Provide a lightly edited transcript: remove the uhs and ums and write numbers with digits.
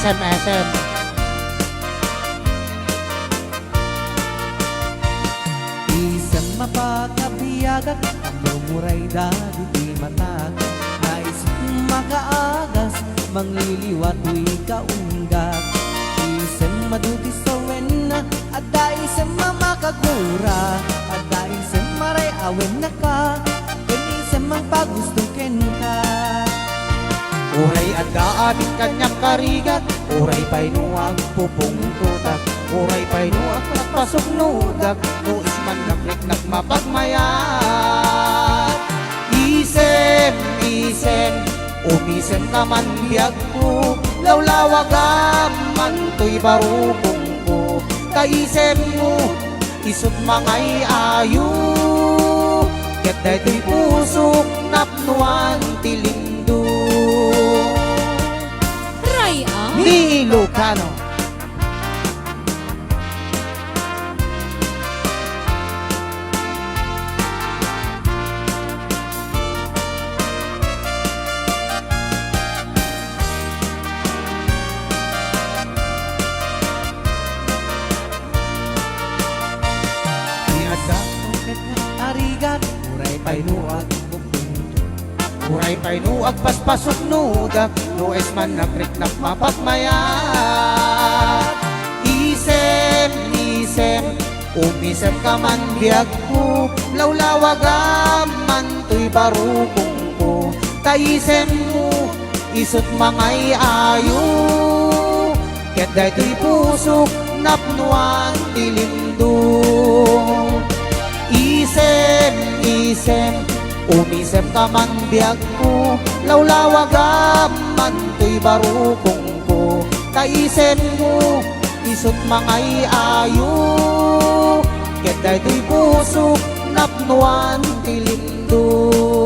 SM. Isang mapagkabiyagat, ang mumuray dati di matag. Nais makaagas, mangliliwat uy kaunggag. Isang maduti sa wena, ada isang mamakagura. Ada isang maray awen na ka, isang magpagustukin ka. Uray ada amin kanyang karigat, uray pa'y nuwag pupong tutak, uray pa'y nuwag pasok nudag, nuis man naklik nagmapagmayat. Isem, isem, umisem ka man biyag ko, lawlawag man to'y barubong ko. Kaisem mo, isot mangay ayo, ket daytoy pusok napnuan tilindo. Ni Ilocano. Arigat, uray pa'y nuwag Uray pa'y nuwag paspasok nudag, nues man nakrik mapagmayat. Isem, isem, umisem ka man biyag ko, lawlawag man to'y barubong ko. Kaisem mo, isot mangay ayo, ket daytoy pusok napnuan tilindo. Isem, isem, umisem ka man biyag ko, lawlawag man to'y barubong ko. Kaisem mo, isot mangay ayo, ket daytoy pusok napnuan tilindo.